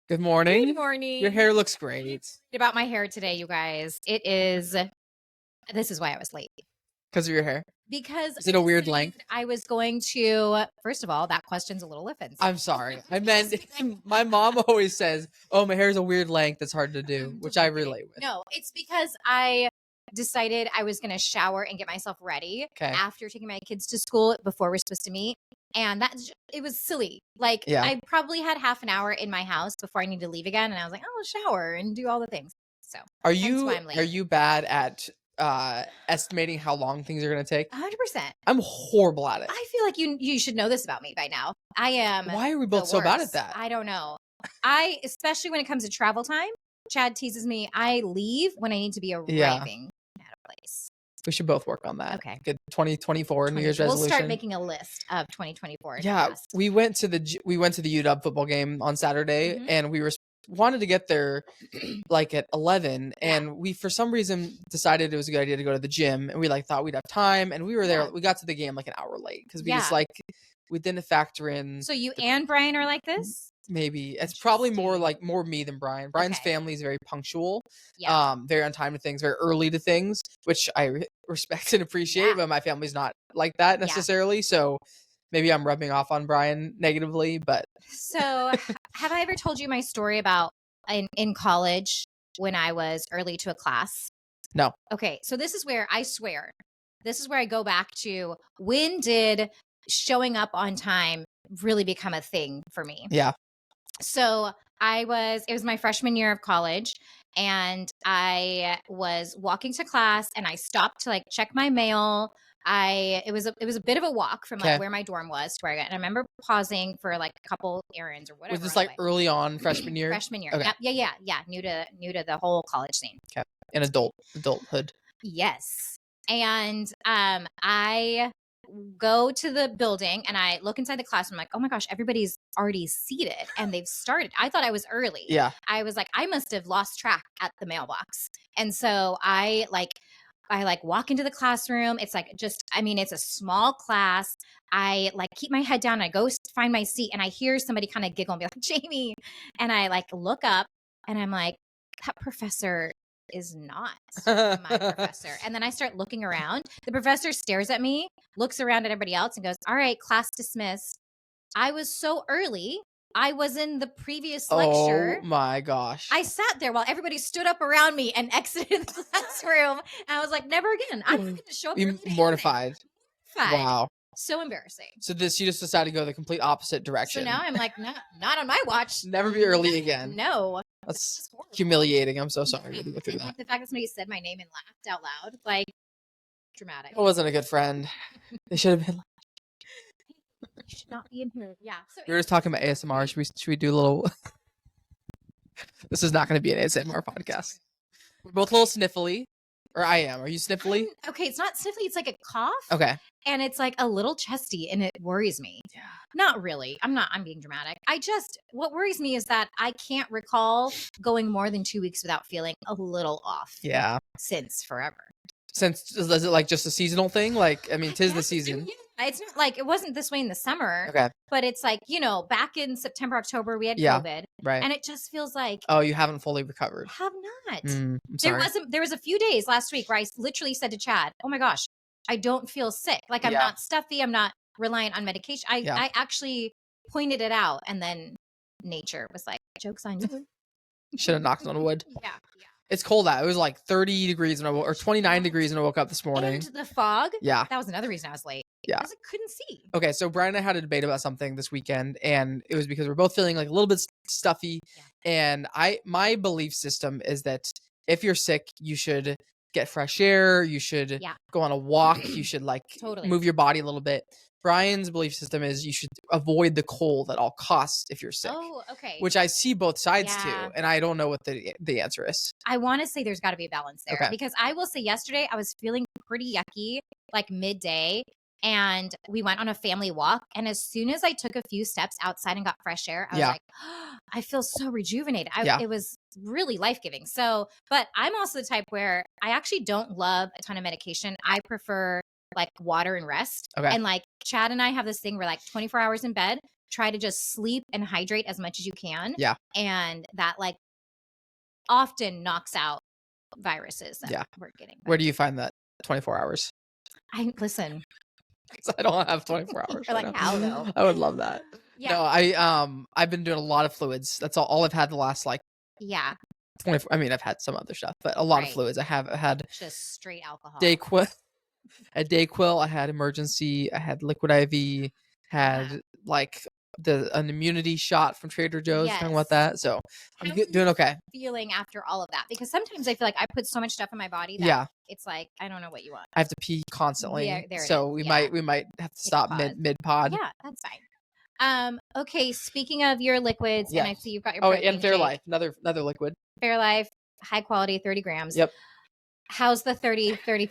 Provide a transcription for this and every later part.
Good morning. Good morning. Your hair looks great. About my hair today, you guys. This is why I was late. Because of your hair. Because Is it a weird length? I was going to, first of all, that question's a little offensive. I'm sorry. I meant, my mom always says, oh, my hair is a weird length. It's hard to do, which I relate with. No, it's because I decided I was going to shower and get myself ready after taking my kids to school before we're supposed to meet. And it was silly. Like, I probably had half an hour in my house before I need to leave again. And I was like, oh, I'll shower and do all the things. So are you bad at estimating how long things are going to take? 100%. I'm horrible at it. I feel like you should know this about me by now. I am. Why are we both so bad at that? I don't know. Especially when it comes to travel time, Chad teases me. I leave when I need to be arriving at a place. We should both work on that. Okay. Good 2024 New Year's resolution. We'll start making a list of 2024. Yeah, we went to the UW football game on Saturday, and we wanted to get there like at 11, and we for some reason decided it was a good idea to go to the gym, and we thought we'd have time, and we were there. We got to the game like an hour late because we just we didn't factor in. So you and Brian are like this? Maybe it's probably more me than Brian. Brian's family is very punctual, very on time to things, very early to things, which I respect and appreciate. But my family's not like that necessarily, so maybe I'm rubbing off on Brian negatively. But so, have I ever told you my story about in college when I was early to a class? No. Okay, so this is where I go back to, when did showing up on time really become a thing for me? Yeah. So it was my freshman year of college, and I was walking to class, and I stopped to check my mail. It was a bit of a walk from where my dorm was to where I got, and I remember pausing for a couple errands or whatever. Was this early on freshman year? Freshman year. Okay. Yeah. New to the whole college scene. Okay. In adulthood. Yes. And I go to the building and I look inside the classroom. I'm like, oh my gosh, everybody's already seated and they've started. I thought I was early. Yeah. I was like, I must have lost track at the mailbox. And so I walk into the classroom. It's it's a small class. I keep my head down and I go find my seat and I hear somebody kind of giggle and be like, Jamie. And I look up and I'm like, that professor is not my professor. And then I start looking around. The professor stares at me, looks around at everybody else and goes, all right, class dismissed. I was so early. I was in the previous lecture. Oh my gosh. I sat there while everybody stood up around me and exited the classroom. And I was like, never again. I'm going to show up. You're mortified. Wow. So embarrassing. So you just decided to go the complete opposite direction. So now I'm like, no, not on my watch. Never be early again. No. That's humiliating. I'm so sorry to go through that. The fact that somebody said my name and laughed out loud, dramatic. I wasn't a good friend. They should have been you should not be in here. Yeah. So we were just talking about ASMR. Should we do a little? This is not going to be an ASMR podcast. We're both a little sniffly. Or I am. Are you sniffly? Okay, it's not sniffly. It's like a cough. Okay. And it's a little chesty and it worries me. Yeah. Not really. I'm being dramatic. What worries me is that I can't recall going more than 2 weeks without feeling a little off. Yeah. Since forever. Is it just a seasonal thing? 'Tis the season. It's not it wasn't this way in the summer. Okay. But it's back in September, October, we had COVID. Right. And it just feels like. Oh, you haven't fully recovered. Have not. I'm sorry. There was a few days last week where I literally said to Chad, oh my gosh, I don't feel sick. I'm not stuffy. I'm not reliant on medication. I actually pointed it out. And then nature was like, joke's on you. Should have knocked on wood. Yeah. It's cold out. It was 30 degrees or 29 degrees when I woke up this morning. And the fog. Yeah. That was another reason I was late. Yeah. Because I couldn't see. Okay, so Brian and I had a debate about something this weekend, and it was because we're both feeling a little bit stuffy. Yeah. And my belief system is that if you're sick, you should get fresh air. You should go on a walk. You should totally move your body a little bit. Brian's belief system is you should avoid the cold at all costs if you're sick. Oh, okay. Which I see both sides to, and I don't know what the answer is. I want to say there's got to be a balance there. Okay. Because I will say yesterday I was feeling pretty yucky, midday, and we went on a family walk. And as soon as I took a few steps outside and got fresh air, I was like, oh, I feel so rejuvenated. It was really life-giving. So, but I'm also the type where I actually don't love a ton of medication. I prefer water and rest. Okay. And Chad and I have this thing where 24 hours in bed, try to just sleep and hydrate as much as you can. Yeah. And that like often knocks out viruses that we're getting. Where do you find that 24 hours? Listen. Because I don't have 24 hours. You're like, how though? I would love that. Yeah. No, I've been doing a lot of fluids. That's all I've had the last like 24. I mean, I've had some other stuff, but a lot of fluids. I had just straight alcohol. Dayquil. I had emergency. I had liquid IV. Had like an immunity shot from Trader Joe's. Talking about that. So I'm doing okay. Feeling after all of that, because sometimes I feel like I put so much stuff in my body that it's like I don't know what you want. I have to pee constantly. Yeah, there so we might have to stop mid pod. Yeah, that's fine. Okay, speaking of your liquids, and I see you've got your and Fairlife, another liquid. Fairlife, high quality, 30 grams. Yep. How's the 30 going?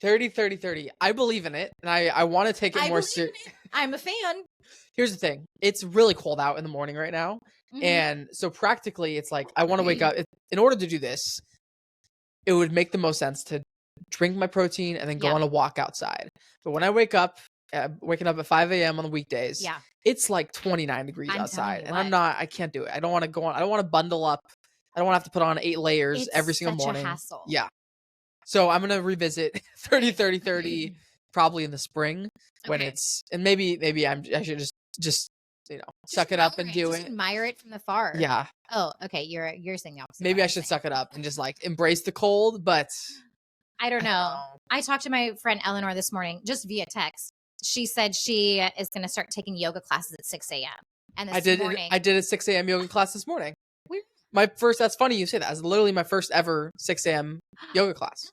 30. I believe in it, and I want to take it more serious. I'm a fan. Here's the thing. It's really cold out in the morning right now. And so practically it's like I want to wake up. In order to do this, it would make the most sense to drink my protein and then go on a walk outside. But when I waking up at 5 a.m. on the weekdays, it's like 29 degrees outside. And I can't do it. I don't want to go on. I don't want to bundle up. I don't want to have to put on 8 layers every single morning. It's such a hassle. Yeah. So I'm going to revisit 30 probably in the spring when it's, and maybe I should just suck it up and do it. Admire it from the far. Yeah. Oh, okay. You're saying the opposite. Maybe I should suck it up and just like embrace the cold, but I don't know. I talked to my friend Eleanor this morning just via text. She said she is going to start taking yoga classes at 6 a.m. And I did a 6 a.m. yoga class this morning. Weird. That's funny you say that. It's literally my first ever 6 a.m. yoga class.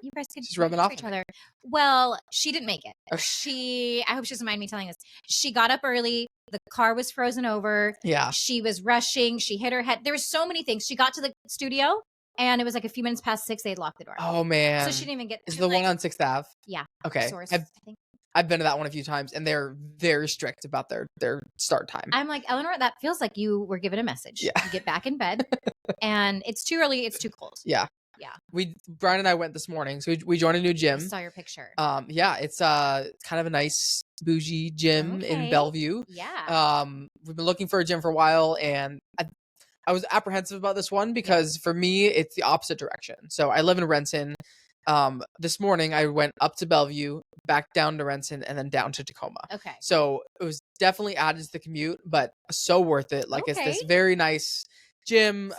You guys could just rubbing off each other. Well, she didn't make it. I hope she doesn't mind me telling this. She got up early. The car was frozen over. Yeah. She was rushing. She hit her head. There were so many things. She got to the studio and it was like a few minutes past 6. They'd locked the door. Oh man. So she didn't even get. Is the one on 6th Ave? Yeah. Okay. Source, I think. I've been to that one a few times and they're very strict about their start time. I'm like, Eleanor, that feels like you were given a message. Yeah. You get back in bed and it's too early. It's too cold. Yeah. Yeah. Brian and I went this morning. So we joined a new gym. I saw your picture. Yeah, it's kind of a nice bougie gym in Bellevue. Yeah. We've been looking for a gym for a while and I was apprehensive about this one because for me it's the opposite direction. So I live in Renton. This morning I went up to Bellevue, back down to Renton, and then down to Tacoma. Okay. So it was definitely added to the commute, but so worth it. Like it's this very nice gym.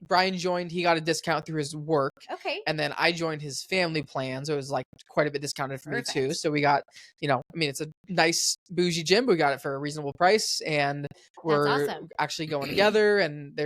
Brian joined, he got a discount through his work. Okay. And then I joined his family plan. So it was like quite a bit discounted for me too. So we got, it's a nice bougie gym, but we got it for a reasonable price and we're actually going together. And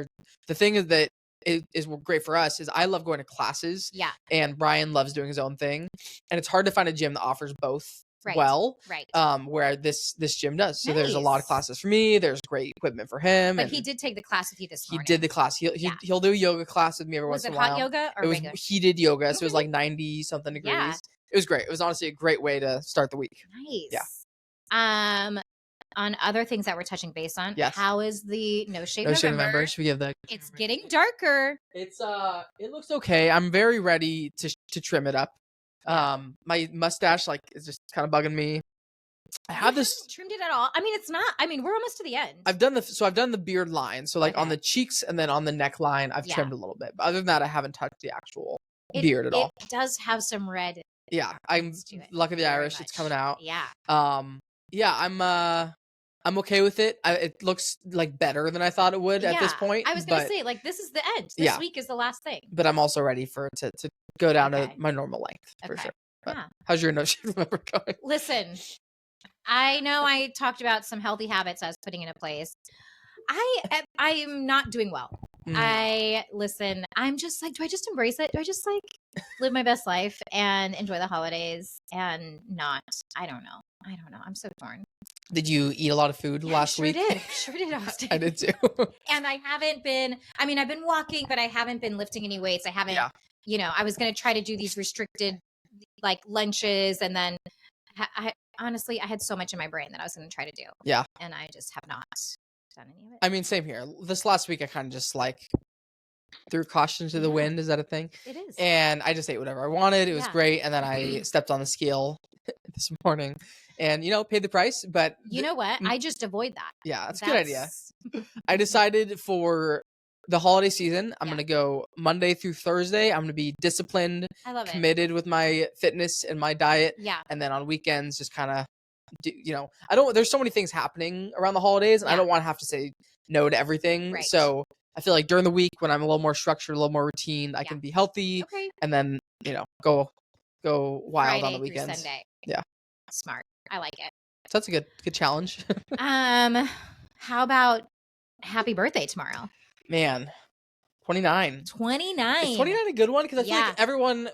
the thing is that is great for us is I love going to classes. Yeah. And Brian loves doing his own thing. And it's hard to find a gym that offers both. Right. Well, right. Where this gym does. So there's a lot of classes for me. There's great equipment for him. But he did take the class with you this morning. He did the class. He'll do a yoga class with me every once in a while. Was it hot yoga or regular? He did yoga, so it was like 90 something degrees. Yeah. It was great. It was honestly a great way to start the week. Nice. Yeah. On other things that we're touching base on, how is the No Shave November? Should we give that? It's getting darker. It looks okay. I'm very ready to trim it up. My mustache is just kind of bugging me. I have this trimmed it at all. I mean, it's not. I mean, we're almost to the end. I've done the beard line. So on the cheeks and then on the neckline, I've trimmed a little bit. But other than that, I haven't touched the actual beard at all. It does have some red. Yeah, I'm luck of the Irish. It's coming out. Yeah. I'm okay with it. It looks like better than I thought it would at this point. I was gonna say this is the end. This week is the last thing. But I'm also ready for it to go down to my normal length for sure. But how's your No Shave November going? Listen, I know I talked about some healthy habits I was putting into place. I am not doing well. I'm just do I just embrace it? Do I just live my best life and enjoy the holidays and not? I don't know. I'm so torn. Did you eat a lot of food last week? Sure did, Austin. I did too. And I haven't been, I've been walking, but I haven't been lifting any weights. I haven't, I was going to try to do these restricted lunches. And then I honestly, I had so much in my brain that I was going to try to do. Yeah. And I just have not done any of it. Same here. This last week, I kind of just threw caution to the wind. Is that a thing? It is. And I just ate whatever I wanted. It was great. And then I stepped on the scale this morning, and paid the price. But You know what? I just avoid that. yeah, that's a good idea. I decided for the holiday season, I'm gonna go Monday through Thursday. I'm gonna be disciplined, I love committed with my fitness and my diet. Yeah. And then on weekends, just kind of, I don't. There's so many things happening around the holidays, and I don't want to have to say no to everything. Right. So I feel like during the week when I'm a little more structured, a little more routine, I can be healthy. Okay. And then go wild Friday on the through weekends. Sunday. Yeah. Smart. I like it. So that's a good challenge. How about happy birthday tomorrow? Man, 29. 29. Is 29 a good one? Because I feel like everyone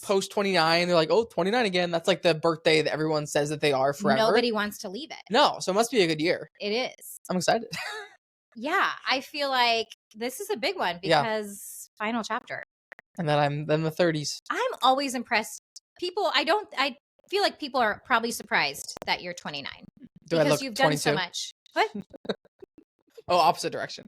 post 29, they're like, oh, 29 again. That's like the birthday that everyone says that they are forever. Nobody wants to leave it. No, so it must be a good year. It is. I'm excited. Yeah, I feel like this is a big one because final chapter. And then I'm in the 30s. I'm always impressed. People, I feel like people are probably surprised that you're 29 because you've 22? Done so much. What? Oh, opposite direction.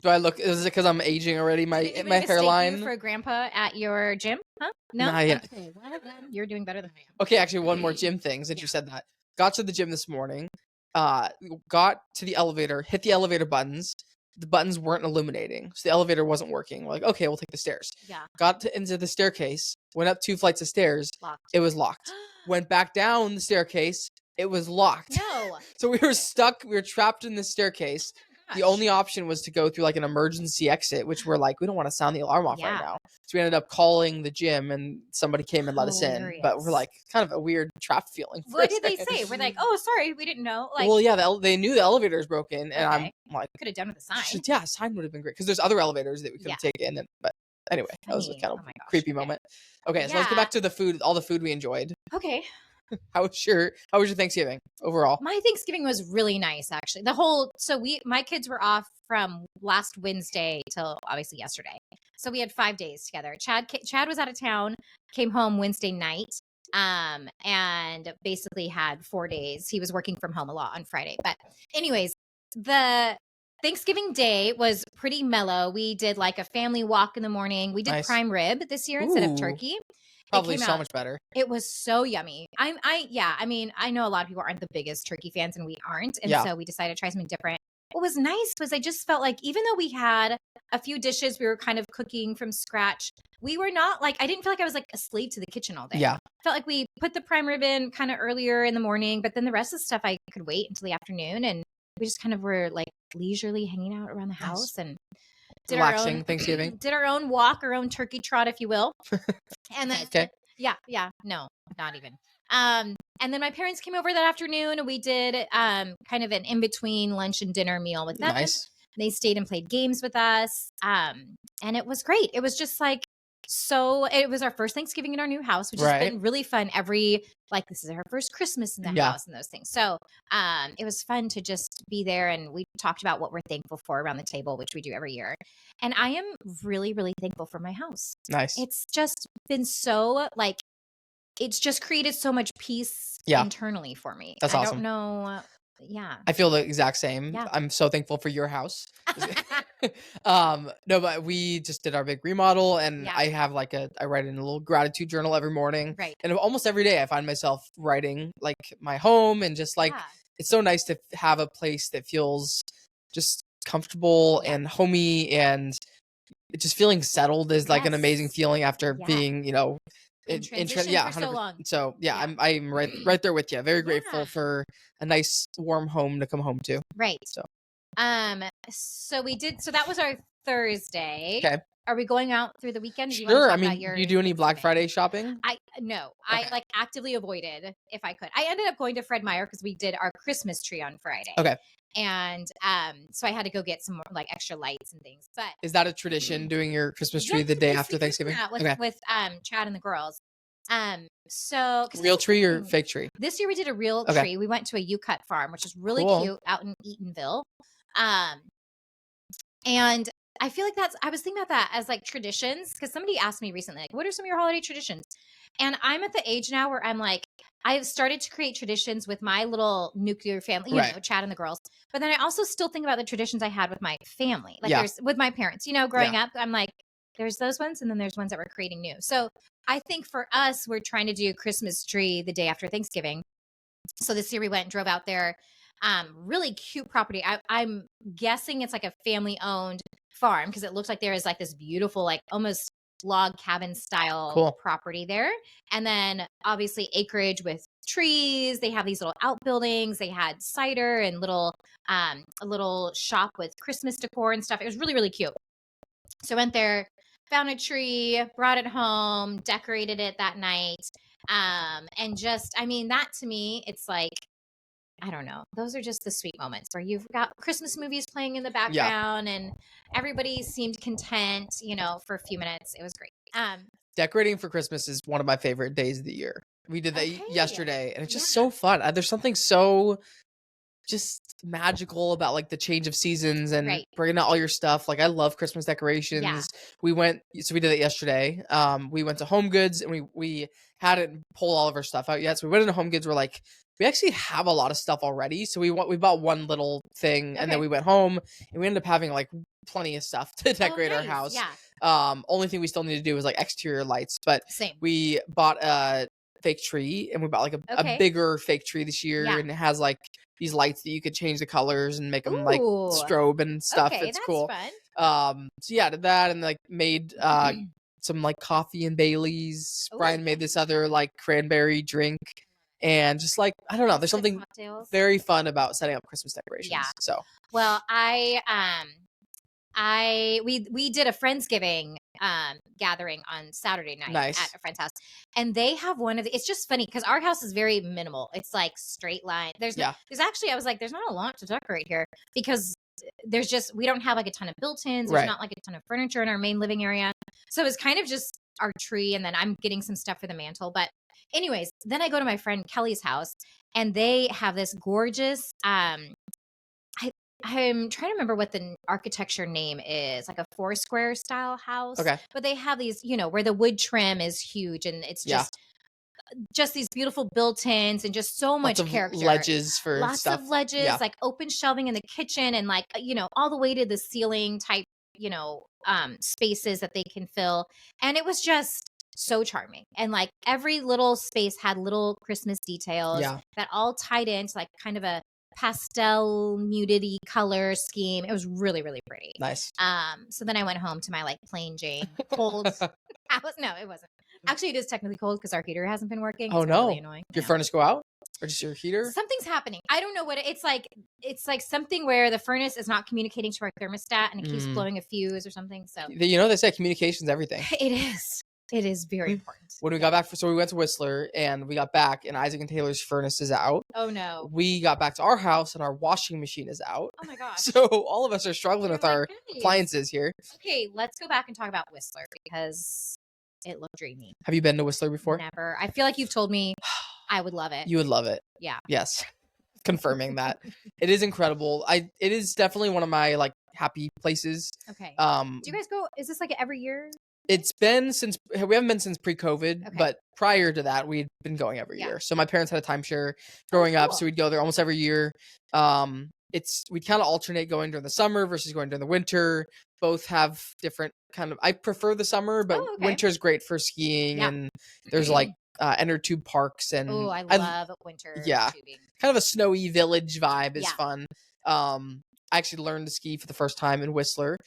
Do I look? Is it because I'm aging already? My hairline. For grandpa at your gym? Huh? No. Nah, yeah. Okay, well, you're doing better than I am. Okay, actually, one more gym thing since you said that. Got to the gym this morning. Got to the elevator. Hit the elevator buttons. The buttons weren't illuminating, so the elevator wasn't working. We're like, okay, we'll take the stairs. Yeah. Got into the staircase. Went up 2 flights of stairs. Locked. It was locked. Went back down the staircase. It was locked. No. So we were stuck. We were trapped in the staircase. The only option was to go through like an emergency exit, which we're like, we don't want to sound the alarm off right now. So we ended up calling the gym and somebody came and let us in. But we're like, kind of a weird trapped feeling. What did they say? We're like, oh, sorry, we didn't know. Like, well, yeah, they knew the elevator is broken. And I'm like, could have done with a sign. Yeah, a sign would have been great. Because there's other elevators that we could have taken. But anyway, that was a kind of creepy moment. Okay, so let's go back to the food, all the food we enjoyed. Okay. How was your Thanksgiving overall? My Thanksgiving was really nice, actually. My kids were off from last Wednesday till obviously yesterday. So we had 5 days together. Chad was out of town, came home Wednesday night, and basically had 4 days. He was working from home a lot on Friday. But anyways, the Thanksgiving Day was pretty mellow. We did like a family walk in the morning. We did prime rib this year instead of turkey. Probably so much better. It was so yummy. I know a lot of people aren't the biggest turkey fans and we aren't. And so we decided to try something different. What was nice was I just felt like even though we had a few dishes we were kind of cooking from scratch, we were not like, I didn't feel like I was like a slave to the kitchen all day. Yeah. Felt like we put the prime rib in kind of earlier in the morning, but then the rest of the stuff I could wait until the afternoon. And we just kind of were like leisurely hanging out around the house and did relaxing Thanksgiving. Did our own walk, our own turkey trot, if you will. And then no, not even. And then my parents came over that afternoon and we did kind of an in-between lunch and dinner meal with them. Nice. They stayed and played games with us. And it was great. It was just like it was our first Thanksgiving in our new house, which has been really fun. This is our first Christmas in the house and those things. So it was fun to just be there. And we talked about what we're thankful for around the table, which we do every year. And I am really, really thankful for my house. Nice. It's just been so it's just created so much peace internally for me. That's awesome. I don't know. Yeah. I feel the exact same. Yeah. I'm so thankful for your house. No, but we just did our big remodel and I have I write in a little gratitude journal every morning. Right. And almost every day I find myself writing like my home and just it's so nice to have a place that feels just comfortable and homey, and just feeling settled is like an amazing feeling after being, in transition for so long. So I'm right there with you. Very grateful for a nice warm home to come home to. Right. So we did. So that was our Thursday. Okay. Are we going out through the weekend? Sure. I mean, you do any Black Friday shopping? No. Okay. I actively avoided if I could. I ended up going to Fred Meyer because we did our Christmas tree on Friday. Okay. And so I had to go get some more extra lights and things. But is that a tradition, doing your Christmas tree the day after Thanksgiving? With Chad and the girls. So real tree or fake tree? This year we did a real tree. We went to a U-Cut farm, which is really cute out in Eatonville. And I feel like I was thinking about that as traditions, because somebody asked me recently, what are some of your holiday traditions? And I'm at the age now where I'm I've started to create traditions with my little nuclear family, you know, Chad and the girls. But then I also still think about the traditions I had with my family, there's with my parents, growing up. I'm there's those ones, and then there's ones that we're creating new. So I think for us, we're trying to do Christmas tree the day after Thanksgiving. So this year we went and drove out there. Really cute property. I'm guessing it's like a family owned farm because it looks like there is like this beautiful, like almost log cabin style Cool. property there. And then obviously acreage with trees. They have these little outbuildings. They had cider and a little shop with Christmas decor and stuff. It was really, really cute. So I went there, found a tree, brought it home, decorated it that night. And just, I mean, that to me, it's like, I don't know. Those are just the sweet moments where you've got Christmas movies playing in the background and everybody seemed content, for a few minutes. It was great. Decorating for Christmas is one of my favorite days of the year. We did that yesterday, and it's just Yeah. so fun. There's something so just magical about like the change of seasons and Right. bringing out all your stuff. Like I love Christmas decorations. Yeah. We did it yesterday. We went to Home Goods and we hadn't pulled all of our stuff out yet. So we went into Home Goods. We're like, we actually have a lot of stuff already. So we bought one little thing and then we went home and we ended up having like plenty of stuff to decorate our house. Yeah. Only thing we still need to do is like exterior lights, but Same. we bought a fake tree and we bought like a bigger fake tree this year and it has like these lights that you could change the colors and make them like strobe and stuff. Okay, it's that's cool. Fun. So yeah, I did that and like made some like coffee and Baileys. Brian made this other like cranberry drink and just like I don't know, there's something very fun about setting up Christmas decorations. Yeah. So well, we did a Friendsgiving gathering on Saturday night at a friend's house, and they have it's just funny because our house is very minimal. It's like straight line. There's actually I was like, there's not a lot to decorate here because we don't have like a ton of built-ins. There's not like a ton of furniture in our main living area, so it's kind of just our tree, and then I'm getting some stuff for the mantle. But anyways, then I go to my friend Kelly's house, and they have this gorgeous I'm trying to remember what the architecture name is, like a Foursquare style house. Okay. But they have these, where the wood trim is huge and it's just these beautiful built-ins and just so much character. Ledges for lots stuff. of ledges, like open shelving in the kitchen and like, all the way to the ceiling type, spaces that they can fill. And it was just so charming. And like every little space had little Christmas details that all tied into like kind of a pastel muted-y color scheme. It was really, really pretty. Nice. So then I went home to my like plain Jane cold house. No, it wasn't. Actually, it is technically cold because our heater hasn't been working. Oh, it's no. really annoying. Your furnace go out? Or just your heater? Something's happening. I don't know what it's like. It's like something where the furnace is not communicating to our thermostat and it keeps blowing a fuse or something. So they say communication's everything. It is. It is very important. When we got back, so we went to Whistler and we got back and Isaac and Taylor's furnace is out. Oh no. We got back to our house and our washing machine is out. Oh my gosh. So all of us are struggling with our appliances here. Okay, let's go back and talk about Whistler because it looked dreamy. Have you been to Whistler before? Never. I feel like you've told me I would love it. You would love it. Yeah. Yes. Confirming that. It is incredible. It is definitely one of my like happy places. Okay. Do you guys go, is this like every year? It's been we haven't been since pre-COVID, but prior to that, we'd been going every year. So my parents had a timeshare growing up, so we'd go there almost every year. We'd kind of alternate going during the summer versus going during the winter. Both have different I prefer the summer, but winter's great for skiing and there's like inner tube parks and I love winter tubing. Kind of a snowy village vibe is fun. I actually learned to ski for the first time in Whistler.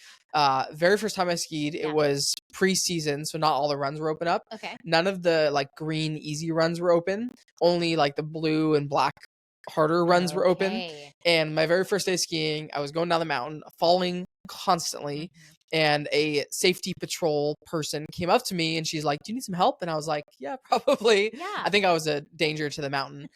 Very first time I skied, it was pre-season, so not all the runs were open up. Okay. None of the like green easy runs were open. Only like the blue and black harder runs were open. And my very first day skiing, I was going down the mountain, falling constantly. And a safety patrol person came up to me and she's like, "Do you need some help?" And I was like, "Yeah, probably." Yeah. I think I was a danger to the mountain.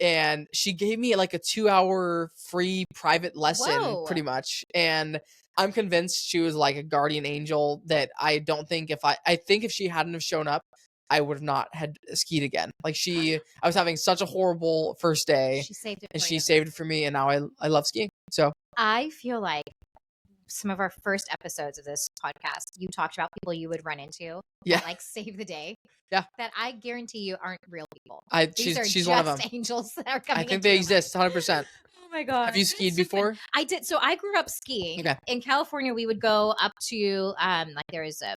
And she gave me like a 2-hour free private lesson pretty much. And I'm convinced she was like a guardian angel that I don't think I think if she hadn't have shown up, I would have not had skied again. Like I was having such a horrible first day. She saved it and for she you. saved it for me. And now I love skiing. So I feel like some of our first episodes of this podcast, you talked about people you would run into that like save the day. Yeah. That I guarantee you aren't real people. She's are one of them. Angels that are coming. I think they exist 100%. Oh my god. Have you skied before? I did. So I grew up skiing. Okay. In California, we would go up to like there is a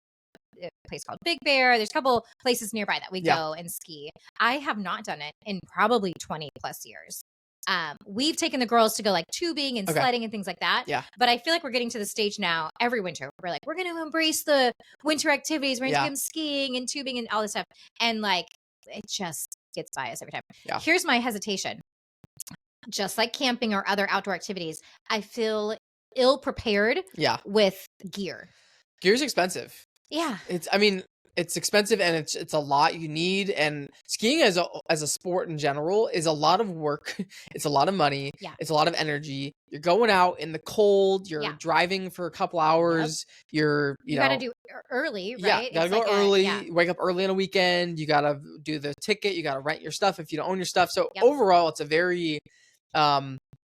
place called Big Bear. There's a couple places nearby that we go and ski. I have not done it in probably 20 plus years. We've taken the girls to go like tubing and sledding and things like that. Yeah. But I feel like we're getting to the stage now every winter. We're like, we're going to embrace the winter activities. We're going to do skiing and tubing and all this stuff. And like, it just gets by us every time. Yeah. Here's my hesitation. Just like camping or other outdoor activities, I feel ill prepared with gear. Gear's expensive. Yeah. It's expensive and it's a lot you need, and skiing as a sport in general is a lot of work. It's a lot of money. Yeah. It's a lot of energy. You're going out in the cold, you're driving for a couple hours, you gotta do early, right? Yeah, you gotta go early, wake up early on a weekend, you gotta do the ticket, you gotta rent your stuff if you don't own your stuff. So overall it's a very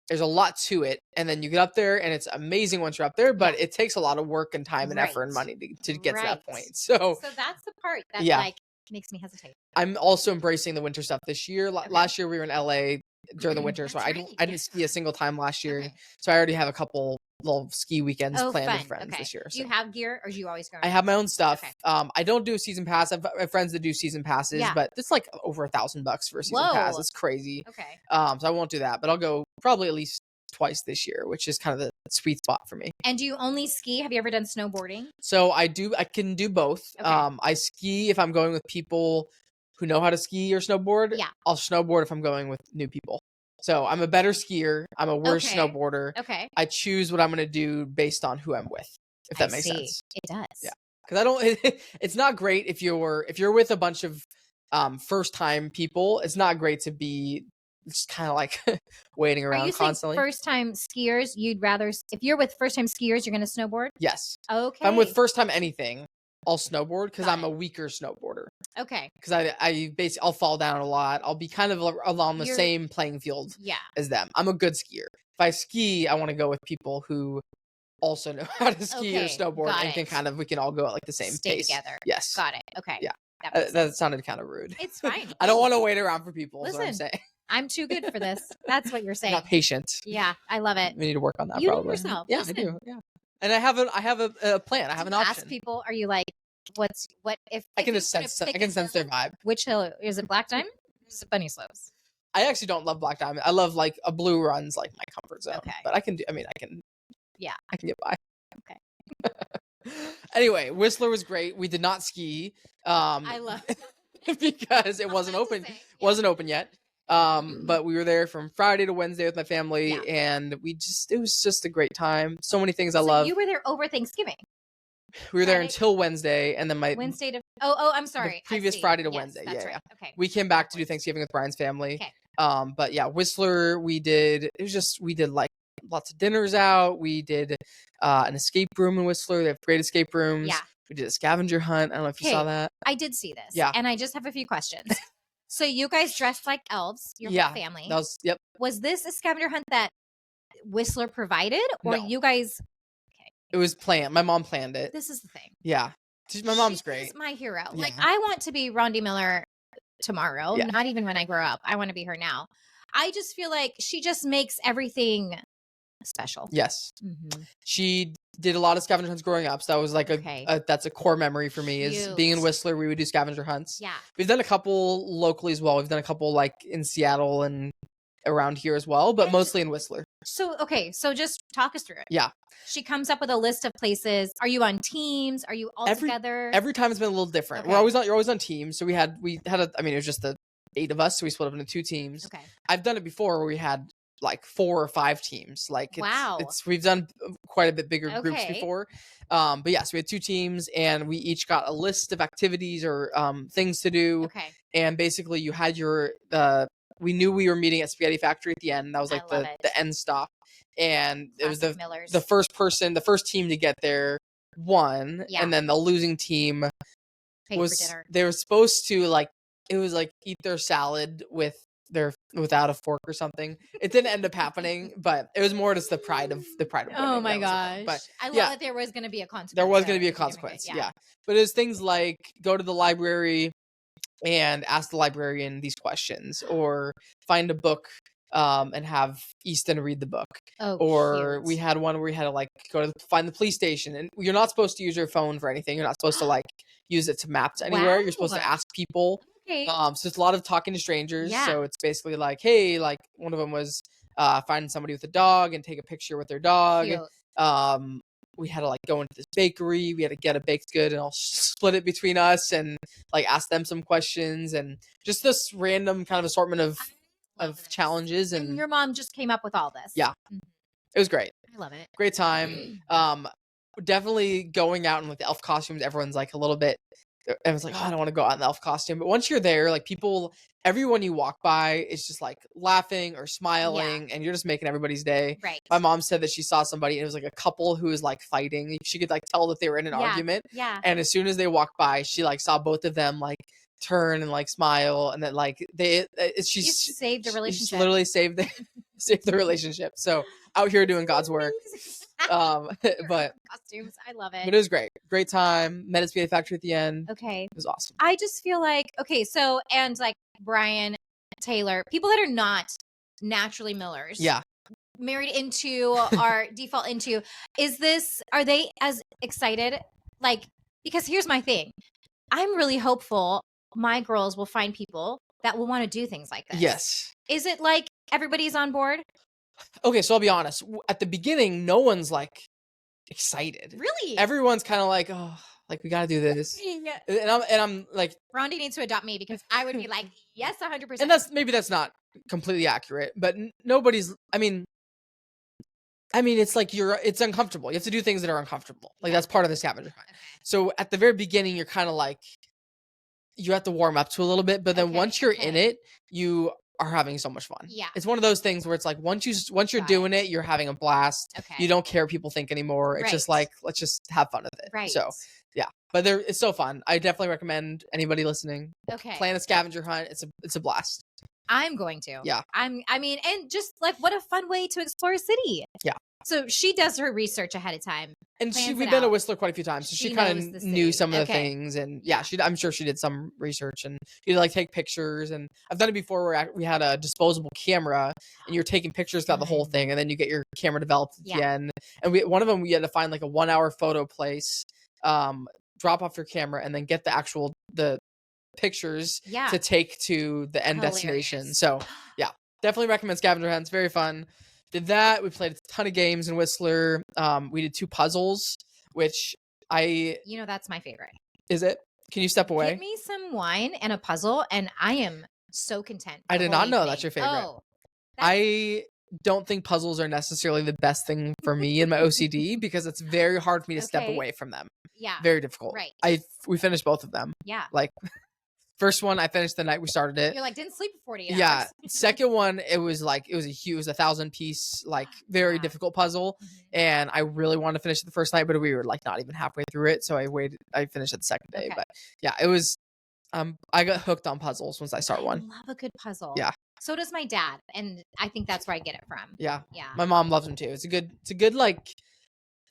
there's a lot to it, and then you get up there and it's amazing once you're up there, but it takes a lot of work and time and effort and money to get to that point. So that's the part that like makes me hesitate. I'm also embracing the winter stuff this year. Last year we were in LA during the winter, so I didn't ski a single time last year. So I already have a couple little ski weekends planned with friends this year. Do you have gear, or do you always go? I have my own stuff. I don't do a season pass. I have friends that do season passes, but it's like over $1,000 for a season pass. It's crazy. Okay. So I won't do that, but I'll go probably at least twice this year, which is kind of the sweet spot for me. And do you only ski? Have you ever done snowboarding? So I can do both. I ski if I'm going with people who know how to ski or snowboard. Yeah. I'll snowboard if I'm going with new people. So I'm a better skier. I'm a worse snowboarder. Okay. I choose what I'm going to do based on who I'm with, if that makes sense. It does. Yeah. Because it's not great if you're with a bunch of first time people. It's not great to be just kind of like waiting around constantly. First time skiers, you'd rather, if you're with first time skiers, you're going to snowboard? Yes. Okay. If I'm with first time anything, I'll snowboard because I'm a weaker snowboarder. Okay. Because I basically I'll fall down a lot. I'll be kind of along the same playing field as them. I'm a good skier. If I ski, I want to go with people who also know how to ski or snowboard and we can all go at like the same pace together. Yes. Got it. Okay. Yeah. That sounded kind of rude. It's fine. I don't want to wait around for people. Listen, is what I'm saying. I'm too good for this. That's what you're saying. Not patient. Yeah, I love it. We need to work on that. You probably. know yourself. Yeah, I do. Yeah. And I have a plan. I have an option. Ask people, are you like, what if I can just sense their vibe. Which hill is it? Black Diamond? Is it Bunny Slopes? I actually don't love Black Diamond. I love like a blue run's like my comfort zone. Okay. But I can get by. Okay. Anyway, Whistler was great. We did not ski. I love it because it wasn't open. Wasn't open yet. But we were there from Friday to Wednesday with my family, and it was just a great time. So many things I love. You were there over Thanksgiving. We were there until Wednesday, and then Wednesday to I'm sorry, previous Friday to Wednesday. That's right. Okay. We came back to do Thanksgiving with Brian's family. Okay. But yeah, Whistler, we did like lots of dinners out. We did an escape room in Whistler. They have great escape rooms. Yeah. We did a scavenger hunt. I don't know if you saw that. I did see this. Yeah. And I just have a few questions. So you guys dressed like elves, your whole family. Was this a scavenger hunt that Whistler provided, or you guys? Okay. It was planned. My mom planned it. This is the thing. Yeah. My mom's great. She's my hero. Yeah. Like, I want to be Rondi Miller tomorrow. Yeah. Not even when I grow up. I want to be her now. I just feel like she just makes everything special. Yes. Mm-hmm. She did a lot of scavenger hunts growing up. So that was like that's a core memory for me is being in Whistler. We would do scavenger hunts. Yeah. We've done a couple locally as well. We've done a couple like in Seattle and around here as well, but mostly in Whistler. So just talk us through it. Yeah. She comes up with a list of places. Are you on teams? Are you all together? Every time it's been a little different. Okay. You're always on teams. So it was just the 8 of us. So we split up into 2 teams. Okay. I've done it before where we had like 4 or 5 teams. Like we've done quite a bit bigger groups before. But yeah, so we had 2 teams and we each got a list of activities or things to do. Okay. And basically you had your we knew we were meeting at Spaghetti Factory at the end. That was like the end stop. And it was the first team to get there won. Yeah. And then the losing team they were supposed to like it was like eat their salad without a fork or something. It didn't end up happening, but it was more just the pride of winning. Oh my gosh. But I love that there was going to be a consequence. There was going to be a consequence. Yeah. But it was things like go to the library and ask the librarian these questions or find a book and have Easton read the book. Oh, Or cute. we had one where we had to like go to find the police station, and you're not supposed to use your phone for anything. You're not supposed to like use it to map to anywhere. You're supposed to Wow. ask people. Okay. So it's a lot of talking to strangers. Yeah. So it's basically like, hey, like one of them was finding somebody with a dog and take a picture with their dog. Cute. We had to like go into this bakery. We had to get a baked good and I'll split it between us and like ask them some questions, and just this random kind of assortment of challenges. And your mom just came up with all this. Yeah. It was great. I love it. Great time. Definitely going out in like the elf costumes. Everyone's like a little bit, everyone's like, oh, I don't want to go out in the elf costume. But once you're there, like everyone you walk by is just like laughing or smiling, and you're just making everybody's day. Right. My mom said that she saw somebody and it was like a couple who was like fighting. She could like tell that they were in an argument. Yeah. And as soon as they walked by, she like saw both of them like turn and like smile, and then like she saved the relationship. She literally saved the relationship. So out here doing God's work. But costumes, I love it. But it was great time. Met at Spaghetti Factory at the end. Okay, it was awesome. I just feel like so and like Brian, Taylor, people that are not naturally Millers, married into our default into, are they as excited? Like, because here's my thing, I'm really hopeful my girls will find people that will want to do things like this. Yes. Is it like everybody's on board? Okay, so I'll be honest. At the beginning, no one's like excited. Really? Everyone's kind of like, oh, like we got to do this. And I'm like, Rondi needs to adopt me, because I would be like, yes, 100%. And that's not completely accurate, but nobody's. I mean, it's like it's uncomfortable. You have to do things that are uncomfortable. Like that's part of the scavenger hunt. Okay. So at the very beginning, you're kind of like, you have to warm up to a little bit, but then once you're in it, you are having so much fun. Yeah. It's one of those things where it's like once you're doing it, you're having a blast. Okay. You don't care what people think anymore. It's just like, let's just have fun with it. Right. So yeah. But it's so fun. I definitely recommend anybody listening. Okay. Plan a scavenger hunt. It's a blast. I'm going to. Yeah. I mean, and just like what a fun way to explore a city. Yeah. So she does her research ahead of time. And we've been to Whistler quite a few times, so she kind of knew some of the things, and I'm sure she did some research, and you like take pictures. And I've done it before where we had a disposable camera, and you're taking pictures throughout the whole thing, and then you get your camera developed at the end. And one of them we had to find like a 1-hour photo place, drop off your camera, and then get the pictures to take to the end destination. So yeah, definitely recommend scavenger hunts. Very fun. Did that. We played a ton of games in Whistler. We did 2 puzzles, which that's my favorite. Is it? Can you step away? Give me some wine and a puzzle, and I am so content. I did not know that's your favorite. Oh, I don't think puzzles are necessarily the best thing for me in my OCD, because it's very hard for me to step away from them. Yeah. Very difficult. Right. We finished both of them. Yeah. Like, first one I finished the night we started it. You're like, didn't sleep for 48 hours. Yeah. Second one, it was a 1,000-piece, like very difficult puzzle. And I really wanted to finish it the first night, but we were like not even halfway through it. So I finished it the second day. But yeah, it was, I got hooked on puzzles once I start one. I love a good puzzle. Yeah. So does my dad. And I think that's where I get it from. Yeah. Yeah. My mom loves them too. It's a good like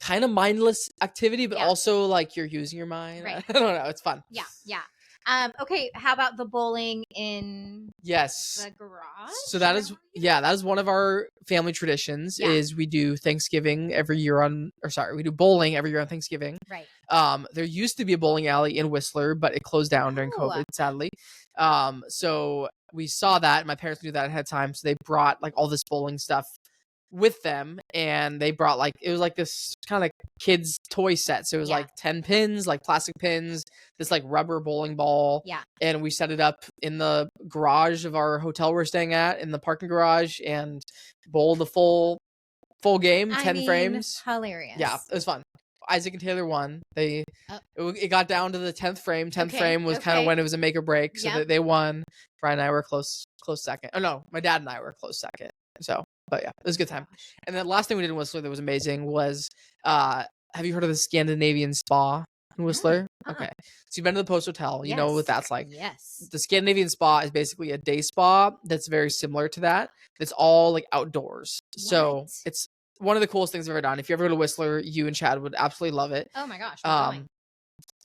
kind of mindless activity, but also like you're using your mind. Right. I don't know. It's fun. Yeah. Yeah. Okay, how about the bowling in the garage? So that is one of our family traditions is we do Thanksgiving every year we do bowling every year on Thanksgiving. Right. There used to be a bowling alley in Whistler, but it closed down during COVID, sadly. So we saw that, and my parents knew that ahead of time, so they brought like all this bowling stuff with them, and they brought it was like this kind of kids toy set. So it was like 10 pins, like plastic pins, this like rubber bowling ball. Yeah. And we set it up in the garage of our hotel we're staying at, in the parking garage, and bowled the full game, 10 frames. Hilarious. Yeah, it was fun. Isaac and Taylor won. It got down to the 10th frame. 10th frame was kind of when it was a make or break. So they won. Brian and I were close second. Oh no, my dad and I were close second. So, but yeah, it was a good time. And the last thing we did in Whistler that was amazing was, have you heard of the Scandinavian Spa in Whistler? Okay. So you've been to the Post Hotel. You know what that's like. Yes. The Scandinavian Spa is basically a day spa that's very similar to that. It's all like outdoors. So it's one of the coolest things I've ever done. If you ever go to Whistler, you and Chad would absolutely love it. Oh my gosh.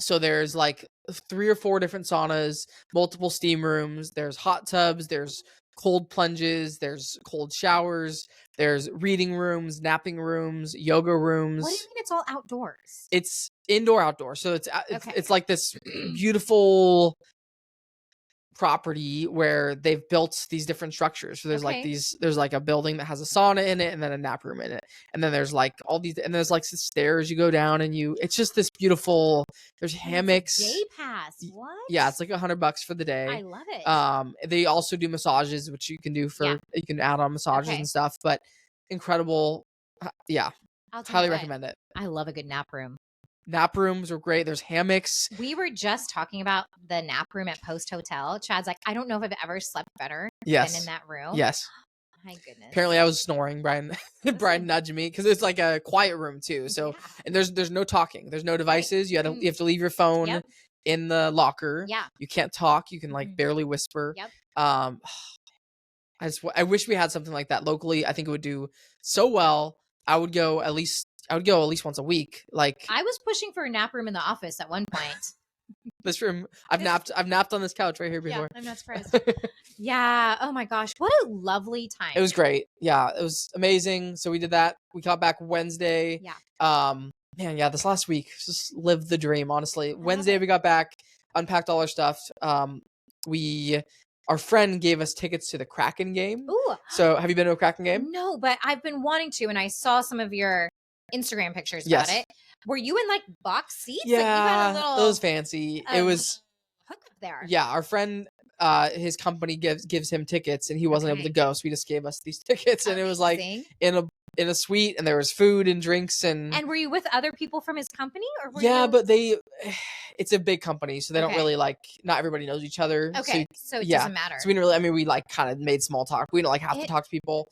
So there's like 3 or 4 different saunas, multiple steam rooms. There's hot tubs. There's cold plunges, there's cold showers, there's reading rooms, napping rooms, yoga rooms. What do you mean it's all outdoors? It's indoor outdoor, so Okay. it's like this beautiful property where they've built these different structures. So there's like Okay. there's like a building that has a sauna in it, and then a nap room in it, and then there's like all these, and there's like the stairs you go down, and it's just this beautiful. There's And hammocks. it's a day pass. What? Yeah, it's like $100 for the day. I love it. They also do massages, which you can do for you can add on massages and stuff. But incredible, yeah, I'll tell highly you what, recommend it. I love a good nap room. Nap rooms are great. There's hammocks. We were just talking about the nap room at Post Hotel. Chad's like, I don't know if I've ever slept better than in that room. Yes. My goodness. Apparently, I was snoring. Brian nudged me because it's like a quiet room too. So and there's no talking. There's no devices. You have to leave your phone in the locker. Yeah. You can't talk. You can like barely whisper. Yep. I wish we had something like that locally. I think it would do so well. I would go at least once a week. Like I was pushing for a nap room in the office at one point. This room, I've napped on this couch right here before. Yeah, I'm not surprised. Yeah. Oh my gosh, what a lovely time. It was great. Yeah, it was amazing. So we did that. We got back Wednesday. Yeah. Man, yeah, this last week just lived the dream. Honestly, Wednesday we got back, unpacked all our stuff. Our friend gave us tickets to the Kraken game. Ooh. So have you been to a Kraken game? No, but I've been wanting to, and I saw some of your Instagram pictures about it. Were you in like box seats? Yeah, like, you had a little, it was fancy. It was hookup there. Yeah, our friend, his company gives him tickets, and he wasn't able to go, so he just gave us these tickets, and it was like in a suite, and there was food and drinks, and were you with other people from his company, or were you... but it's a big company, so they don't really like, not everybody knows each other. Okay, so it doesn't matter. So we didn't really, I mean, we like kind of made small talk. We didn't like have to talk to people.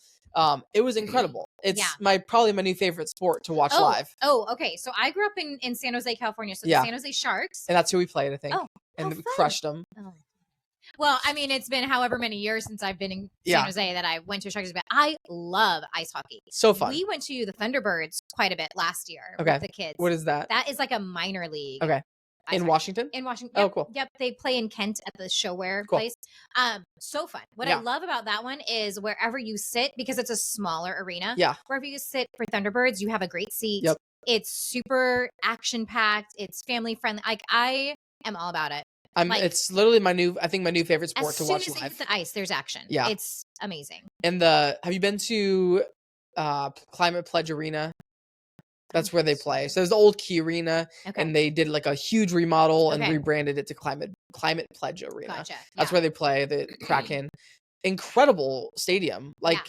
It was incredible. It's probably my new favorite sport to watch live. Oh, okay. So I grew up in San Jose, California. So the San Jose Sharks. And that's who we played, I think. Oh, and we crushed them. Oh. Well, I mean, it's been however many years since I've been in San Jose that I went to a Sharks. But I love ice hockey. So fun. We went to the Thunderbirds quite a bit last year with the kids. What is that? That is like a minor league. Okay. In Washington? In Washington. Oh, yep, cool. Yep. They play in Kent at the Showwear place. So fun. What I love about that one is wherever you sit, because it's a smaller arena. Yeah. Wherever you sit for Thunderbirds, you have a great seat. Yep. It's super action packed. It's family friendly. Like I am all about it. It's literally my new favorite sport to watch live. As soon as it hits the ice, there's action. Yeah. It's amazing. And have you been to Climate Pledge Arena? That's where they play. So there's the old Key Arena, and they did like a huge remodel and rebranded it to Climate Pledge Arena. Gotcha. That's where they play the Kraken. Incredible stadium. Like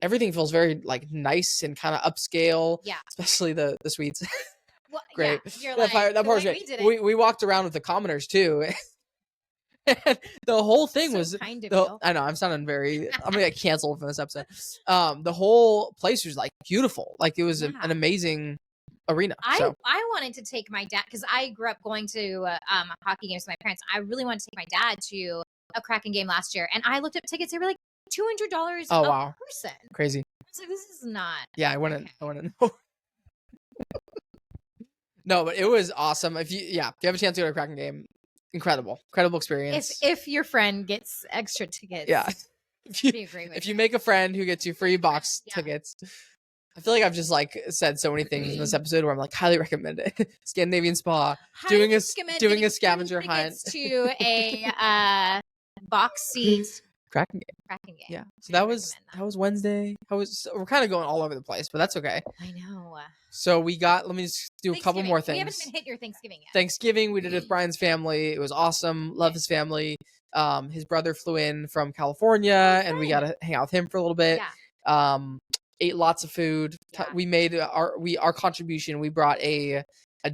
everything feels very like nice and kind of upscale. Yeah. Especially the suites. Well, great. You're that part was great. We walked around with the commoners too. And the whole thing was kind of you. I know I'm sounding I'm gonna get canceled from this episode. The whole place was like beautiful. Like it was an amazing arena. I wanted to take my dad, because I grew up going to hockey games with my parents. I really wanted to take my dad to a Kraken game last year, and I looked up tickets. They were like $200 a person. Crazy. I was like, this is not. Yeah, I wouldn't know. No, but it was awesome. If you have a chance to go to a Kraken game, incredible experience. If your friend gets extra tickets, if you make a friend who gets you free box tickets. I feel like I've just like said so many things in this episode where I'm like highly recommend it. Scandinavian Spa, doing a scavenger hunt to a box seat Kraken game. Yeah. So that was Wednesday. We're kind of going all over the place, but that's okay. I know. So let me just do a couple more things. We haven't even hit your Thanksgiving yet. Thanksgiving, we did it with Brian's family. It was awesome. Love his family. His brother flew in from California, and we got to hang out with him for a little bit. Yeah. Ate lots of food. Yeah. We made our contribution. We brought a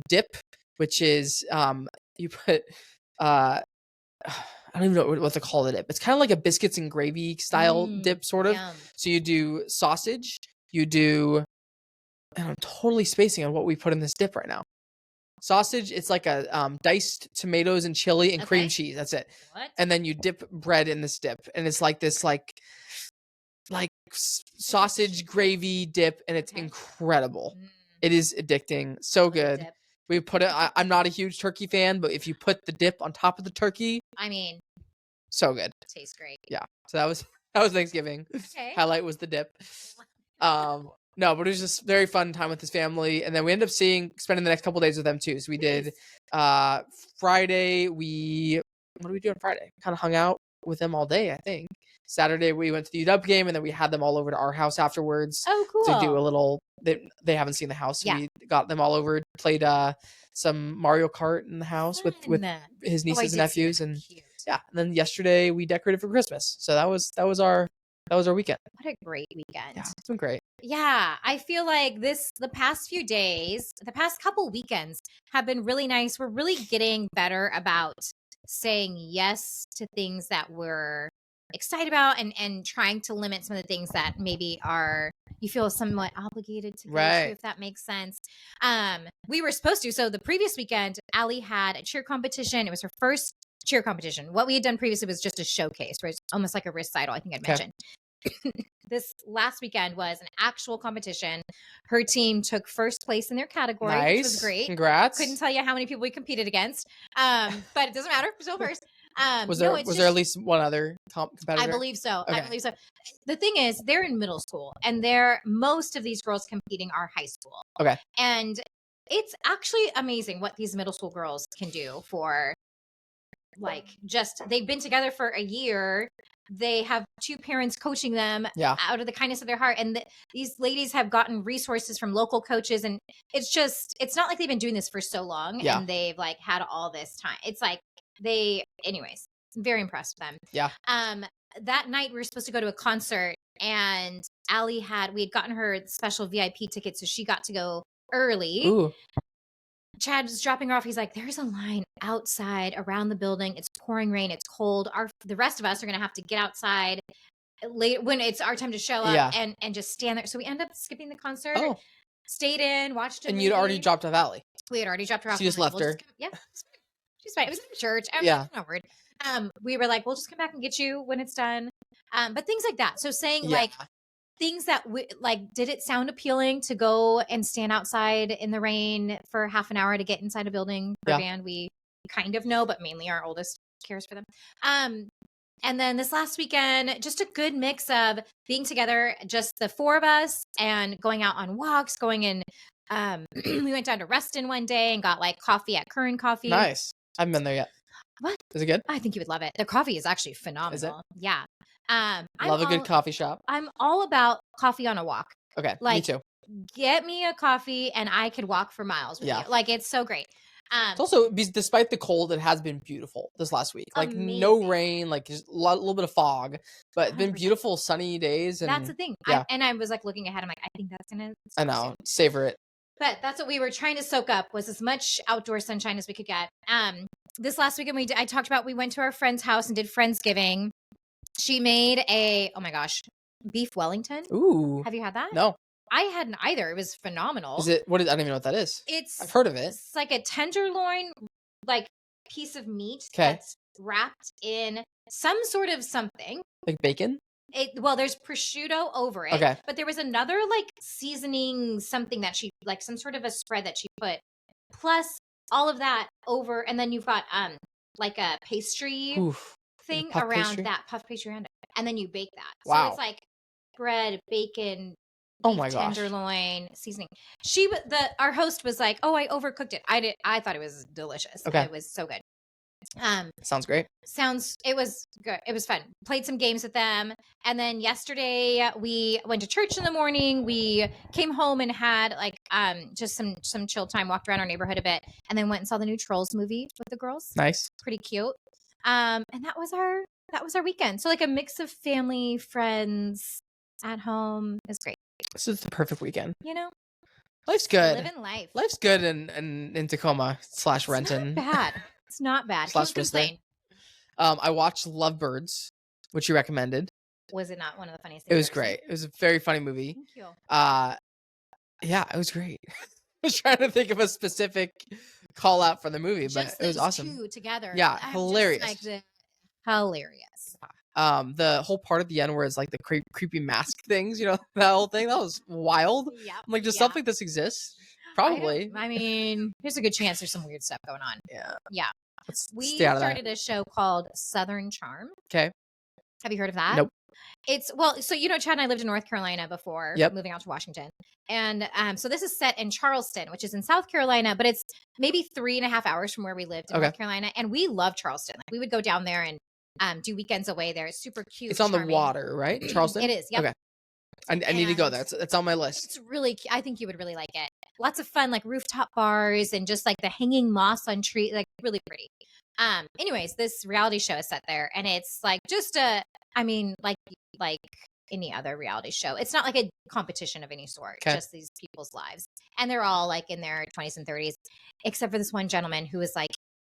dip, which is you put I don't even know what to call the dip. It's kind of like a biscuits and gravy style dip, sort of. Yum. So you do sausage, and I'm totally spacing on what we put in this dip right now. Sausage, it's like a diced tomatoes and chili and cream cheese. That's it. What? And then you dip bread in this dip, and it's like this like sausage gravy dip, and it's incredible. It is addicting. So good. We put it. I'm not a huge turkey fan, but if you put the dip on top of the turkey, I mean, So good. Tastes great. Yeah. So that was Thanksgiving. Okay. Highlight was the dip. No, but it was just very fun time with his family, and then we ended up spending the next couple days with them too. So we did Friday. What did we do on Friday? Kind of hung out with them all day, I think. Saturday we went to the UW game, and then we had them all over to our house afterwards. Oh, cool. To do a little. They haven't seen the house, so we got them all over. Played some Mario Kart in the house with his nieces and nephews, and yeah. And then yesterday we decorated for Christmas. So that was our weekend. What a great weekend. Yeah, it's been great. Yeah, I feel like the past few days, the past couple weekends have been really nice. We're really getting better about saying yes to things that we're excited about and trying to limit some of the things that maybe you feel somewhat obligated to go to, if that makes sense. We were supposed to. So the previous weekend, Allie had a cheer competition. It was her first cheer competition. What we had done previously was just a showcase, where it's almost like a recital, I think I'd mentioned. This last weekend was an actual competition. Her team took first place in their category, which was great. Congrats. Couldn't tell you how many people we competed against, but it doesn't matter. Still first. Was there at least one other competitor? I believe so. Okay. I believe so. The thing is, they're in middle school, and most of these girls competing are high school. Okay. And it's actually amazing what these middle school girls can do for, they've been together for a year. They have two parents coaching them out of the kindness of their heart. And these ladies have gotten resources from local coaches. And it's not like they've been doing this for so long and they've had all this time. It's anyways, I'm very impressed with them. Yeah. That night we were supposed to go to a concert, and Allie we had gotten her special VIP ticket. So she got to go early. Ooh. Chad was dropping her off. He's like, there's a line outside around the building. It's pouring rain. It's cold. The rest of us are going to have to get outside late when it's our time to show up and just stand there. So we end up skipping the concert, stayed in, watched it. And you'd already dropped off Allie. We had already dropped her off. So you just left her. Yeah. She's fine. It was in the church. No word. We were like, we'll just come back and get you when it's done. But things like that. So saying things that did it sound appealing to go and stand outside in the rain for half an hour to get inside a building for a band? We kind of know, but mainly our oldest cares for them. And then this last weekend, just a good mix of being together, just the four of us, and going out on walks, we went down to Reston one day and got coffee at Curran Coffee. Nice. I haven't been there yet. What? Is it good? I think you would love it. The coffee is actually phenomenal. Is it? Yeah. Love a good coffee shop. I'm all about coffee on a walk. Okay, me too. Get me a coffee and I could walk for miles with you. It's so great. It's also, despite the cold, it has been beautiful this last week. Amazing. No rain, just a little bit of fog, but it's been beautiful sunny days. And that's the thing. Yeah. I was looking ahead. I'm like, I think that's going to. I know. Savor it. But that's what we were trying to soak up, was as much outdoor sunshine as we could get. This last weekend, I talked about, we went to our friend's house and did Friendsgiving. She made beef Wellington. Ooh. Have you had that? No. I hadn't either. It was phenomenal. I don't even know what that is. I've heard of it. It's like a tenderloin, piece of meat that's wrapped in some sort of something. Like bacon? There's prosciutto over it. Okay. But there was another seasoning something that she, some sort of a spread that she put, plus all of that over, and then you've got a pastry thing around that, puff pastry around it, and then you bake that. Wow. So it's bread, bacon, oh my gosh, tenderloin, seasoning. Our host was like, "Oh, I overcooked it." I thought it was delicious. Okay. It was so good. Sounds great. It was good. It was fun. Played some games with them. And then yesterday we went to church in the morning. We came home and had just some chill time, walked around our neighborhood a bit, and then went and saw the new Trolls movie with the girls. Nice. Pretty cute. And that was our weekend. So a mix of family, friends at home. Is great. This is the perfect weekend. Life's good. Living life. Life's good in Tacoma / Renton. Not bad. It's not bad. Can't complain. I watched Lovebirds, which you recommended. Was it not one of the funniest things? It was great. It was a very funny movie. Thank you. Yeah, it was great. I was trying to think of a specific call out for the movie, but it was awesome. Two together. Yeah, hilarious. Hilarious. The whole part at the end where it's the creepy mask things, that whole thing, that was wild. Yeah. I'm like, does stuff like this exist? Probably. I mean, there's a good chance there's some weird stuff going on. Yeah. Yeah. Let's We stay out of that. started a show called Southern Charm. Okay. Have you heard of that? Nope. It's so Chad and I lived in North Carolina before moving out to Washington, and so this is set in Charleston, which is in South Carolina, but it's maybe 3.5 hours from where we lived in North Carolina, and we love Charleston. Like, we would go down there and do weekends away there. It's super cute. It's on the water, right? Charleston. It is. Yep. Okay. I need to go there. It's on my list. It's really. I think you would really like it. Lots of fun, like rooftop bars and just like the hanging moss on tree, like really pretty. Anyways, this reality show is set there, and it's like just like any other reality show. It's not like a competition of any sort. Okay. Just these people's lives, and they're all like in their 20s and 30s, except for this one gentleman who is like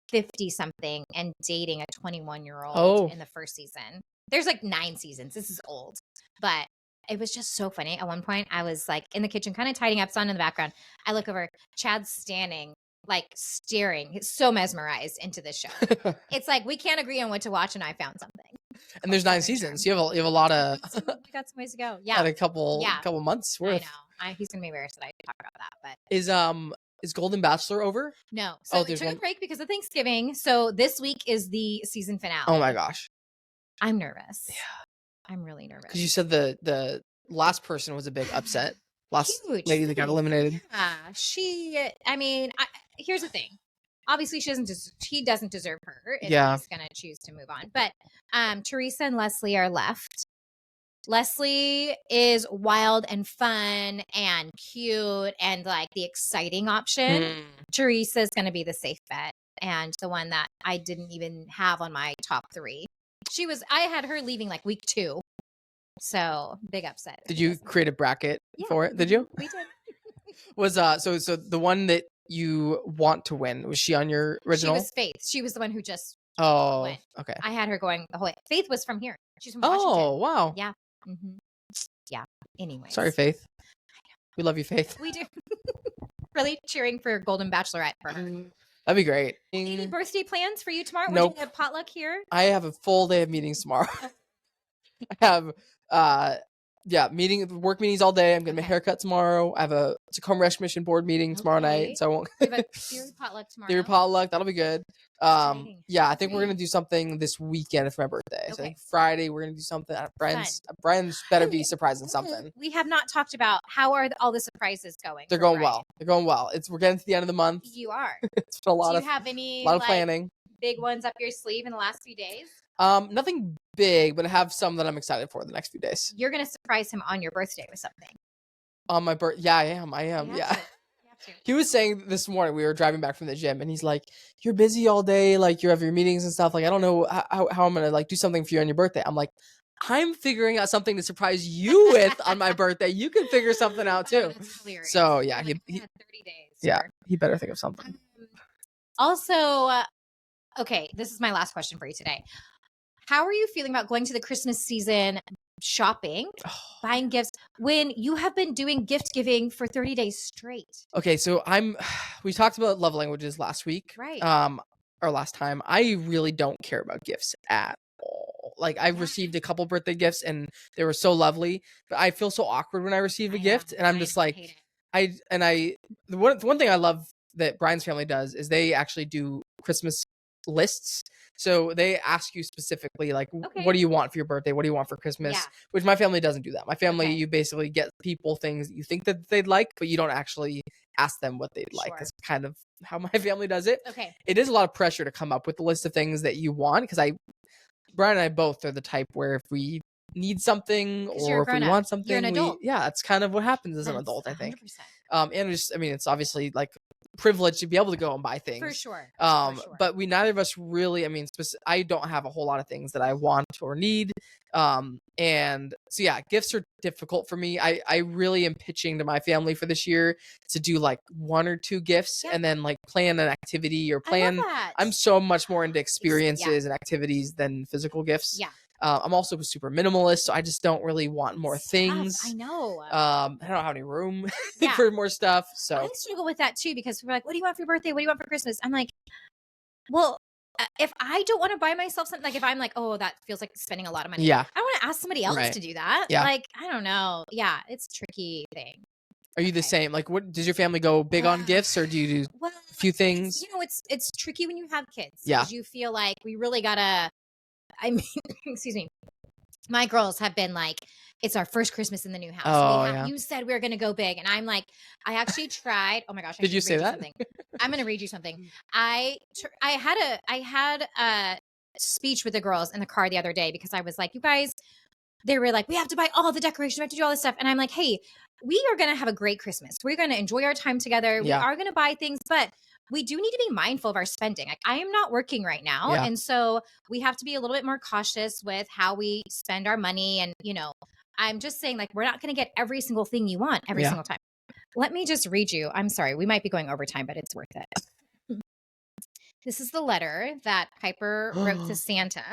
50 something and dating a 21-year-old in the first season. There's like 9 seasons. This is old, but it was just so funny. At one point, I was like in the kitchen, kind of tidying up, sun in the background. I look over, Chad's standing, like staring. He's so mesmerized into this show. It's like we can't agree on what to watch, and I found something. And there's 9 seasons. You have a lot of. We got some ways to go. Yeah, a couple months worth. I know. He's gonna be embarrassed that I talk about that. But is Golden Bachelor over? No. So we took a break because of Thanksgiving. So this week is the season finale. Oh my gosh. I'm nervous. Yeah. I'm really nervous. Because you said the last person was a big upset. Last lady that got eliminated. Yeah, here's the thing. Obviously, he doesn't deserve her if he's going to choose to move on. But Teresa and Leslie are left. Leslie is wild and fun and cute and like the exciting option. Teresa's going to be the safe bet and the one that I didn't even have on my top 3. I had her leaving like week 2. So big upset. Did you create a bracket for it? Did you? We did. Was so the one that you want to win, was she on your original? She was Faith. She was the one who just went. Okay. I had her going the whole way. Faith was from here. She's from Washington. Oh, wow. Yeah. Mm-hmm. Yeah. Anyway. Sorry, Faith. We love you, Faith. We do. Really cheering for Golden Bachelorette for her. That'd be great. Any birthday plans for you tomorrow? Nope. We're doing a potluck here. I have a full day of meetings tomorrow. I have work meetings all day. I'm getting my haircut tomorrow. I have a Tacoma Rescue board meeting tomorrow night, so I won't. We have a theory potluck tomorrow. Theory potluck, that'll be good. Exciting. Yeah, I think we're gonna do something this weekend for my birthday. So I think Friday we're gonna do something. Brian's better be surprising something. We have not talked about how are all the surprises going. They're going well. They're going well. We're getting to the end of the month. You are. It's been a lot do you have any planning. Big ones up your sleeve in the last few days? Nothing big, but I have some that I'm excited for the next few days. You're gonna surprise him on your birthday with something. On my birthday? Yeah, I am. Yeah. He was saying this morning, we were driving back from the gym, and he's like, "You're busy all day, like you have your meetings and stuff. Like I don't know how I'm gonna like do something for you on your birthday." I'm like, "I'm figuring out something to surprise you with on my birthday. You can figure something out too." So yeah, he 30 days. Yeah, he better think of something. Also, okay, this is my last question for you today. How are you feeling about going to the Christmas season shopping, buying gifts, when you have been doing gift giving for 30 days straight? Okay, so we talked about love languages last week. Right. Or last time. I really don't care about gifts at all. Like I've received a couple birthday gifts and they were so lovely, but I feel so awkward when I receive a gift, and I'm just like, the one thing I love that Brian's family does is they actually do Christmas lists. So they ask you specifically, like, what do you want for your birthday? What do you want for Christmas? Yeah. Which my family doesn't do that. My family, you basically get people things that you think that they'd like, but you don't actually ask them what they'd like. That's kind of how my family does it. Okay. It is a lot of pressure to come up with the list of things that you want, because Brian and I both are the type where if we need something or if we want something, you're an adult. That's kind of what happens as an adult, I think. 100%. And it's obviously like privilege to be able to go and buy things for sure. But neither of us really, I don't have a whole lot of things that I want or need, and so gifts are difficult for me. I really am pitching to my family for this year to do like 1 or 2 gifts and then like plan an activity or plan. I'm so much more into experiences and activities than physical gifts. I'm also super minimalist, so I just don't really want more things. I know. I don't have any room for more stuff. So I struggle with that too, because we're like, what do you want for your birthday? What do you want for Christmas? I'm like, well, if I don't want to buy myself something, like if I'm like, oh, that feels like spending a lot of money. I want to ask somebody else to do that. Like, I don't know. Yeah, it's a tricky thing. Are you the Okay. same? Like, what does your family go big on gifts, or do you do Well, a few things? it's tricky when you have kids. Yeah. Because you feel like we really gotta. I mean, excuse me. My girls have been like, it's our first Christmas in the new house. Oh, yeah. You said we were going to go big. And I'm like, I actually tried. Oh my gosh. Did you say that? Something. I'm going to read you something. I had a speech with the girls in the car the other day because I was like, you guys, they were like, we have to buy all the decorations. We have to do all this stuff. And I'm like, hey, we are going to have a great Christmas. We're going to enjoy our time together. We are going to buy things, but we do need to be mindful of our spending. Like, I am not working right now. Yeah. And so we have to be a little bit more cautious with how we spend our money. And, I'm just saying, like, we're not going to get every single thing you want every single time. Let me just read you. I'm sorry. We might be going over time, but it's worth it. This is the letter that Piper wrote to Santa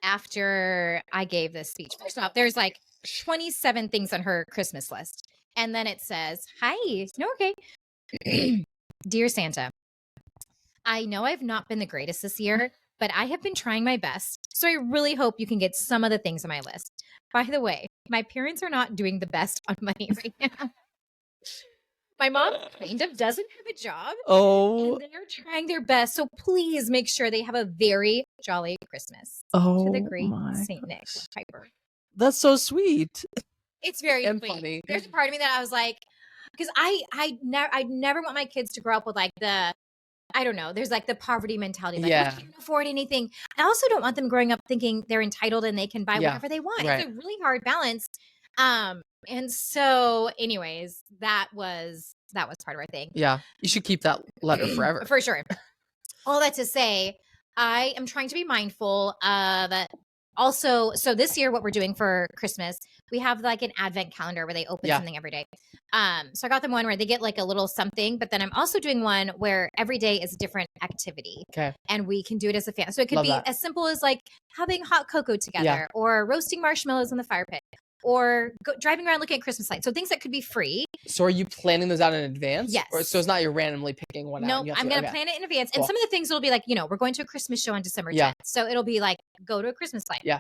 after I gave this speech. First off, there's like 27 things on her Christmas list. And then it says, hi, no, okay. Dear Santa, I know I've not been the greatest this year, but I have been trying my best. So I really hope you can get some of the things on my list. By the way, my parents are not doing the best on money right now. My mom kind of doesn't have a job. Oh. And they're trying their best. So please make sure they have a very jolly Christmas. Oh, to the great Saint Nick, Piper. That's so sweet. It's very and sweet. funny. There's a part of me that I was like, because I never want my kids to grow up with like I don't know, there's like the poverty mentality. Like, we can't afford anything. I also don't want them growing up thinking they're entitled and they can buy whatever they want. Right. It's a really hard balance. And so anyways, that was part of our thing. Yeah. You should keep that letter forever. For sure. All that to say, I am trying to be mindful of also, so this year, what we're doing for Christmas, we have like an advent calendar where they open something every day. So I got them one where they get like a little something, but then I'm also doing one where every day is a different activity. Okay. And we can do it as a family. So it could be as simple as like having hot cocoa together or roasting marshmallows in the fire pit or driving around looking at Christmas lights. So things that could be free. So are you planning those out in advance? Yes. So it's not you're randomly picking one out? No, I'm going to plan it in advance. Cool. And some of the things will be like, we're going to a Christmas show on December 10th. So it'll be like, go to a Christmas light. Yeah.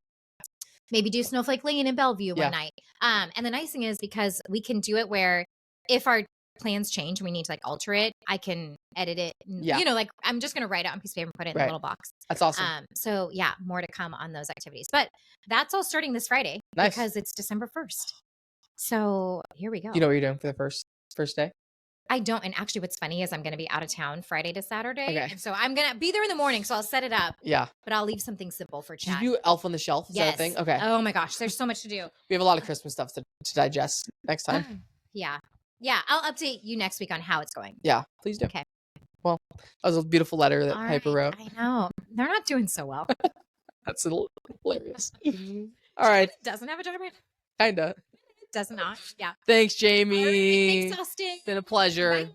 Maybe do Snowflake Lane in Bellevue one night. And the nice thing is because we can do it where if our plans change and we need to like alter it, I can edit it. Like I'm just going to write it on a piece of paper and put it in a little box. That's awesome. So yeah, more to come on those activities. But that's all starting this Friday because it's December 1st. So here we go. You know what you're doing for the first day? I don't. And actually what's funny is I'm going to be out of town Friday to Saturday. Okay. And so I'm going to be there in the morning. So I'll set it up. Yeah. But I'll leave something simple for chat. Did you do Elf on the Shelf? Is that a thing? Okay. Oh my gosh. There's so much to do. We have a lot of Christmas stuff to digest next time. Yeah. Yeah. I'll update you next week on how it's going. Yeah. Please do. Okay. Well, that was a beautiful letter that Piper wrote. I know. They're not doing so well. That's hilarious. All right. Doesn't have a job right now. Kinda. Does not. Yeah. Thanks, Jamie. Right. Thanks, Austin. It's been a pleasure. Bye.